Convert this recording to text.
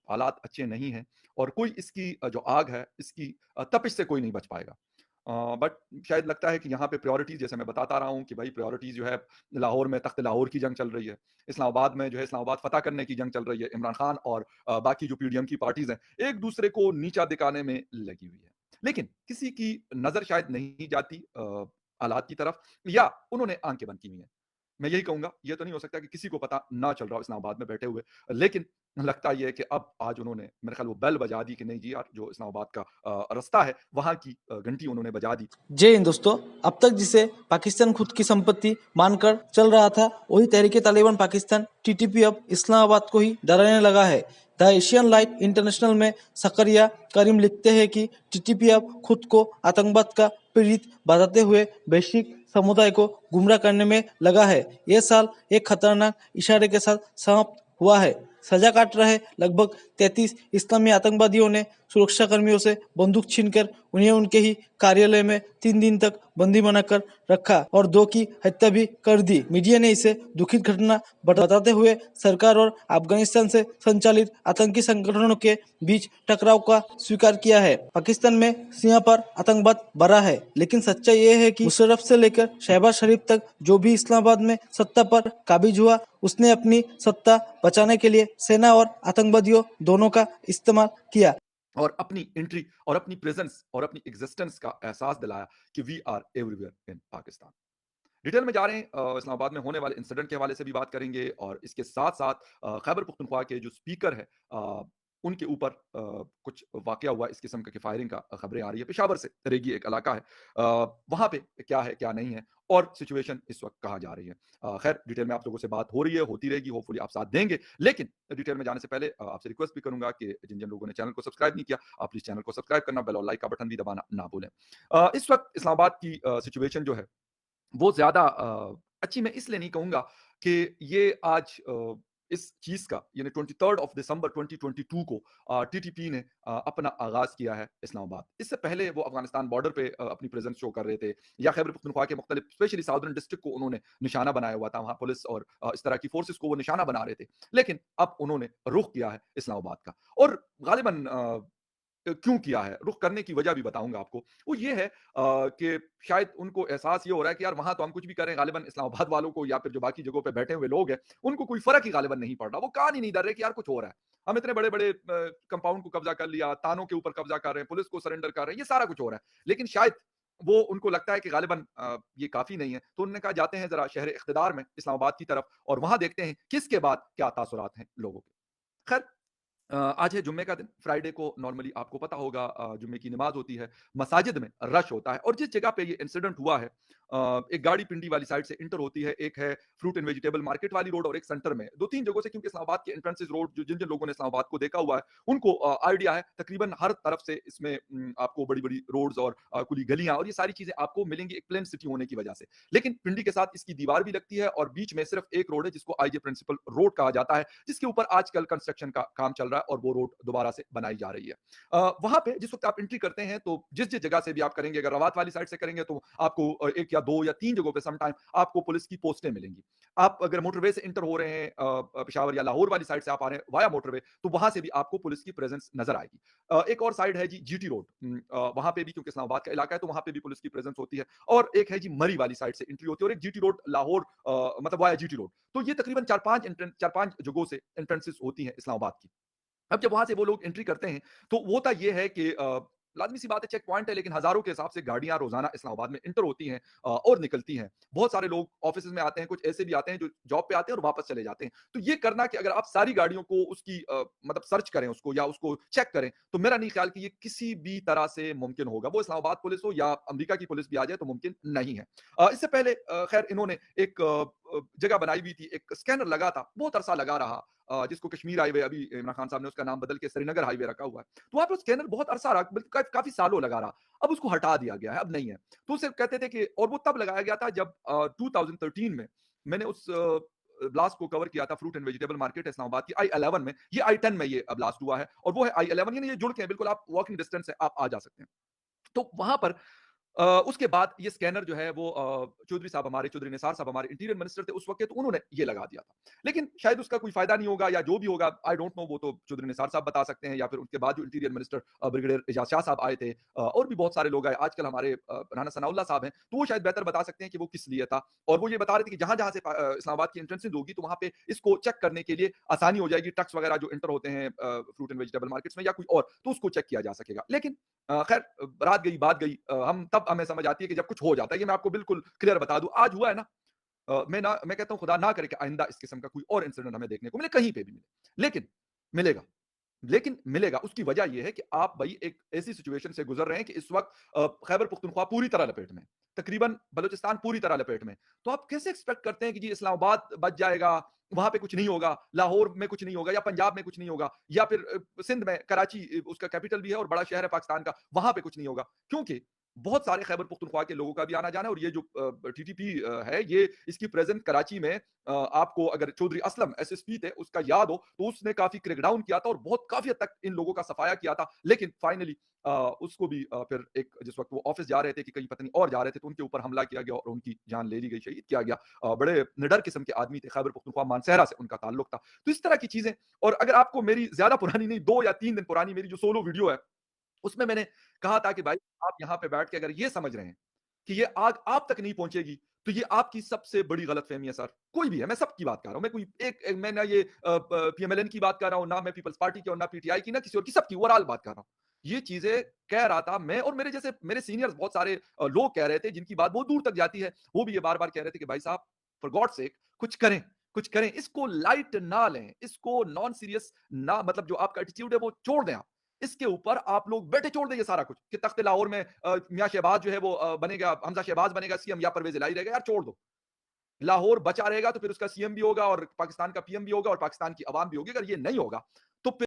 हालात अच्छे नहीं हैं और कोई इसकी जो आग है, इसकी तपिश से कोई नहीं बच पाएगा। बट शायद लगता है कि यहाँ पे प्रायोरिटीज़ जैसे मैं बताता रहा हूँ कि भाई प्रायोरिटीज़ जो है लाहौर में तख्त लाहौर की जंग चल रही है। इस्लामाबाद में जो है इस्लामाबाद फ़तह करने की जंग चल रही है। इमरान खान और बाकी जो पीडीएम की पार्टीज़ हैं, एक-दूसरे को नीचा दिखाने में लगी हुई है। लेकिन किसी की नज़र शायद नहीं जाती हालात की तरफ या उन्होंने आँखें बंद की हुई हैं। मैं यही कहूँगा, ये तो नहीं हो सकता कि किसी को पता ना चल रहा हो इस्लामाबाद में बैठे हुए। लेकिन लगता ये है कि अब आज उन्होंने मेरे ख़्याल वो बेल बजा दी कि नहीं जी यार, जो इस्लामाबाद का रास्ता है, वहाँ की घंटी उन्होंने बजा दी। जय हिंद दोस्तों। अब तक जिसे पाकिस्तान खुद की संपत्ति मानकर चल रहा था, वही तहरीके तालिबान पाकिस्तान टीटीपी अब इस्लामाबाद को ही डराने लगा है। द एशियन लाइट इंटरनेशनल में सकरिया करीम लिखते हैं कि टीटीपी अब खुद को आतंकवाद का पीड़ित बताते हुए वैश्विक समुदाय को गुमराह करने में लगा है। यह साल एक खतरनाक इशारे के साथ समाप्त हुआ है। सजा काट रहे लगभग 33 इस्लामी आतंकवादियों ने सुरक्षाकर्मियों से बंदूक छीनकर उन्हें उनके ही कार्यालय में 3 दिन तक बंदी बनाकर रखा और 2 की हत्या भी कर दी। मीडिया ने इसे दुखद घटना बताते हुए सरकार और अफगानिस्तान से संचालित आतंकी संगठनों के बीच टकराव का स्वीकार किया है। पाकिस्तान में सीमा पर आतंकवाद बढ़ा है, लेकिन सच्चाई ये है कि मुशर्रफ से लेकर शहबाज शरीफ तक जो भी इस्लामाबाद में सत्ता पर काबिज हुआ, उसने अपनी सत्ता बचाने के लिए सेना और आतंकवादियों दोनों का इस्तेमाल किया और अपनी एंट्री और अपनी प्रेजेंस और अपनी एग्जिस्टेंस का एहसास दिलाया कि we are everywhere in Pakistan. Detail में जा रहे हैं, इस्लामाबाद में होने वाले इंसिडेंट के हवाले से भी बात करेंगे और इसके साथ-साथ खैबर पख्तूनख्वा के जो स्पीकर है उनके ऊपर कुछ वाक़या हुआ इस किस्म की फायरिंग का खबरें आ रही है। पेशावर से रेगी एक इलाका है, वहाँ पे क्या है, क्या नहीं है और सिचुएशन इस वक़्त कहाँ जा रही है। खैर डिटेल में आप लोगों से बात हो रही है, होती रहेगी, होपफुली आप साथ देंगे। लेकिन डिटेल में जाने से पहले आपसे रिक्वेस्ट भी करूँगा कि जिन-जिन लोगों ने चैनल को सब्सक्राइब नहीं किया, आप प्लीज़ चैनल को सब्सक्राइब करना, बेल और लाइक का बटन भी दबाना ना भूलें। इस वक़्त इस्लामाबाद की सिचुएशन जो है वो ज़्यादा अच्छी मैं इसलिए नहीं कहूँगा कि ये आज इस चीज़ का यानी 23 ऑफ दिसंबर 2022 को टीटीपी ने अपना आगाज़ किया है इस्लामाबाद। इससे पहले वो अफ़गानिस्तान बॉर्डर पे अपनी प्रेज़ेंस शो कर रहे थे या खैबर पख्तूनख्वा के मुख्तलिफ स्पेशली साउदर्न डिस्ट्रिक्ट को उन्होंने निशाना बनाया हुआ था। वहाँ पुलिस और इस तरह की फ़ोर्सेस को वो निशाना बना रहे थे। लेकिन अब उन्होंने रुख किया है इस्लामाबाद का और ग़ालिबन क्यों किया है? रुख करने की वजह भी बताऊँगा आपको। वो ये है कि शायद उनको एहसास ये हो रहा है कि यार वहाँ तो हम कुछ भी करें ग़ालिबन इस्लामाबाद वालों को या फिर जो बाकी जगहों पे बैठे हुए लोग हैं, उनको कोई फ़र्क ही ग़ालिबन नहीं पड़ रहा। वो कान ही नहीं धर रहे कि यार कुछ हो रहा है। हम इतने बड़े-बड़े कंपाउंड को कब्ज़ा कर लिया, तानों के ऊपर कब्ज़ा कर रहे हैं, पुलिस को सरेंडर कर रहे हैं, ये सारा कुछ हो रहा है। लेकिन शायद वो उनको लगता है कि ग़ालिबन ये काफ़ी नहीं है। तो उन्होंने कहा जाते हैं ज़रा शहर इक़्तिदार में इस्लामाबाद की तरफ और वहाँ देखते हैं कि इसके बाद क्या तासुरात हैं लोगों के। खैर आज है जुम्मे का दिन, फ्राइडे को नॉर्मली आपको पता होगा जुम्मे की नमाज़ होती है, मसाजिद में रश होता है और जिस जगह पे ये इंसिडेंट हुआ है एक गाड़ी पिंडी वाली साइड से एंटर होती है, एक है फ्रूट एंड वेजिटेबल मार्केट वाली रोड और एक सेंटर में। 2-3 जगहों से क्योंकि इस्लामाबाद के एंट्रेंसेस रोड जो जिन-जिन लोगों ने इस्लामाबाद को देखा हुआ है, उनको आइडिया है तकरीबन हर तरफ से इसमें आपको बड़ी-बड़ी रोड्स और खुली गलियाँ और ये सारी चीज़ें आपको मिलेंगी एक प्लेन सिटी होने की वजह से। लेकिन पिंडी के साथ इसकी दीवार भी लगती है और बीच में सिर्फ एक रोड है जिसको आईजे प्रिंसिपल रोड कहा जाता है, जिसके ऊपर आजकल कंस्ट्रक्शन का काम चल रहा है और वो रोड दोबारा से बनाई जा रही है। वहाँ पे जिस वक़्त आप एंट्री करते हैं तो जिस-जिस जगह से भी आप करेंगे, अगर रवात वाली साइड से करेंगे तो आपको 1 या 2 या 3 जगहों पे सम टाइम आपको पुलिस की पोस्टें मिलेंगी। आप अगर मोटरवे से एंटर हो रहे हैं पेशावर या लाहौर वाली साइड से आप आ रहे हैं वाया मोटरवे, तो वहाँ से भी आपको पुलिस की प्रेज़ेंस नज़र आएगी। एक और साइड है जी जीटी रोड, वहाँ पे भी क्योंकि इस्लामाबाद का इलाका है तो वहाँ पे भी पुलिस की प्रेज़ेंस होती है और एक है जी मरी वाली साइड से एंट्री होती है और एक जीटी रोड लाहौर मतलब वाया जीटी रोड। तो ये तकरीबन 4-5 जगहों से एंट्रेंसेस होती हैं इस्लामाबाद की। अब जब वहाँ से वो लोग एंट्री करते हैं, तो होता ये है कि लाज़मी-सी बात है चेक पॉइंट है लेकिन हज़ारों के हिसाब से गाड़ियाँ रोज़ाना इस्लामाबाद में एंटर होती हैं और निकलती हैं। बहुत सारे लोग ऑफ़िसेज़ में आते हैं, कुछ ऐसे भी आते हैं जो जॉब पे आते हैं और वापस चले जाते हैं। तो ये करना कि अगर आप सारी गाड़ियों को उसकी मतलब सर्च करें उसको या उसको चेक करें, तो मेरा नहीं ख़्याल कि ये किसी भी तरह से मुमकिन होगा। वो इस्लामाबाद पुलिस हो या अमेरिका की पुलिस भी आ जाए तो मुमकिन नहीं है। इससे पहले ख़ैर इन्होंने एक जगह बनाई हुई थी, एक स्कैनर लगा था, बहुत अरसा लगा रहा जिसको कश्मीर हाईवे अभी इमरान खान साहब ने उसका नाम बदल के श्रीनगर हाईवे रखा हुआ है। तो वहाँ पे स्कैनर बहुत अरसा रहा बल्कि काफ़ी सालों लगा रहा। अब उसको हटा दिया गया है, अब नहीं है। तो उसे कहते थे कि और वो तब लगाया गया था जब 2013 में मैंने उस ब्लास्ट को कवर किया था फ्रूट एंड वेजिटेबल मार्केट है इस्लामाबाद की I11 में, ये I10 में ये ब्लास्ट हुआ है और वो है I11 यानी ये जुड़ के हैं बिल्कुल आप वॉकिंग डिस्टेंस है, आप आ जा सकते हैं। तो वहाँ पर उसके बाद ये स्कैनर जो है वो चौधरी साहब हमारे, चौधरी निसार साहब हमारे इंटीरियर मिनिस्टर थे उस वक़्त, तो उन्होंने ये लगा दिया था। लेकिन शायद उसका कोई फ़ायदा नहीं होगा या जो भी होगा, आई डोंट नो, वो तो चौधरी निसार साहब बता सकते हैं या फिर उनके बाद जो इंटीरियर मिनिस्टर ब्रिगेडियर एजाज़ शाह साहब आए थे, और भी बहुत सारे लोग आए। आजकल हमारे राणा सनाउल्लाह साहब हैं, तो वो शायद बेहतर बता सकते हैं कि वो किस लिए था। और वो ये बता रहे थे कि जहाँ-जहाँ से इस्लामाबाद की एंट्रेंसेस होगी, तो वहाँ पे इसको चेक करने के लिए आसानी हो जाएगी। ट्रक्स वगैरह जो एंटर होते हैं फ्रूट एंड वेजिटेबल मार्केट्स में या कोई और, तो उसको चेक किया जा सकेगा। लेकिन खैर, रात गई, बात गई। हम तब हमें समझ आती है कि जब कुछ हो जाता है। ये मैं आपको बिल्कुल क्लियर बता दूँ, आज हुआ है ना, मैं कहता हूँ खुदा ना करे कि आइंदा इस किस्म का कोई और इंसिडेंट हमें देखने को मिले, कहीं पे भी मिले। लेकिन मिलेगा। लेकिन मिलेगा, उसकी वजह ये है कि आप भई एक ऐसी सिचुएशन से गुज़र रहे हैं कि इस वक़्त खैबर पख्तूनख्वा पूरी तरह लपेट में है, तकरीबन बलूचिस्तान पूरी तरह लपेट में है। तो आप कैसे एक्सपेक्ट करते हैं कि जी इस्लामाबाद बच जाएगा, वहाँ पे कुछ नहीं होगा, लाहौर में कुछ नहीं होगा या पंजाब में कुछ नहीं होगा या फिर सिंध में कराची, उसका कैपिटल भी है और बड़ा शहर है पाकिस्तान का, वहाँ पे कुछ नहीं होगा। क्योंकि बहुत सारे खैबर पख्तूनख्वा के लोगों का भी आना-जाना है और ये जो टीटीपी है, ये इसकी प्रेज़ेंस कराची में, आपको अगर चौधरी असलम एसएसपी थे, उसका याद हो, तो उसने काफ़ी क्रैकडाउन किया था और बहुत काफ़ी हद तक इन लोगों का सफाया किया था। लेकिन फाइनली उसको भी फिर एक, जिस वक़्त वो ऑफ़िस जा रहे थे कि कहीं पता नहीं और जा रहे थे, तो उनके ऊपर हमला किया गया और उनकी जान ले ली गई, शहीद किया गया। बड़े निडर किस्म के आदमी थे, खैबर पख्तूनख्वा मानसेहरा से उनका ताल्लुक था। तो इस तरह की चीज़ें। और अगर आपको मेरी ज़्यादा पुरानी नहीं, 2 या 3 दिन पुरानी मेरी जो सोलो वीडियो है, उसमें मैंने कहा था कि भाई, आप यहाँ पे बैठ के अगर ये समझ रहे हैं कि ये आग आप तक नहीं पहुंचेगी, तो ये आपकी सबसे बड़ी गलतफहमी है सर। कोई भी है, मैं सबकी बात कर रहा हूं, मैं कोई मैं ना ये पीएमएलएन की बात कर रहा हूं, ना मैं पीपल्स पार्टी की और ना पीटीआई की, ना किसी और की, सबकी ओवरऑल बात कर रहा हूं। ये चीजें कह रहा था मैं, और मेरे जैसे मेरे सीनियर्स बहुत सारे लोग कह रहे थे, जिनकी बात बहुत दूर तक जाती है, वो भी ये बार बार कह रहे थे कि भाई साहब, फॉर गॉड सेक कुछ करें, कुछ करें, इसको लाइट ना लें, इसको नॉन सीरियस ना, मतलब जो आपका एटीट्यूड है वो छोड़ दें आप। इसके ऊपर आप लोग बैठे छोड़ दें ये सारा कुछ कि तख्त लाहौर में मियां शहबाज जो है वो बनेगा, हमजा शहबाज बनेगा सीएम या परवेज इलाही रहेगा। यार छोड़ दो। लाहौर बचा रहेगा तो फिर उसका सीएम भी होगा और पाकिस्तान का पीएम भी होगा और पाकिस्तान की आवाम भी होगी। अगर ये नहीं होगा, तो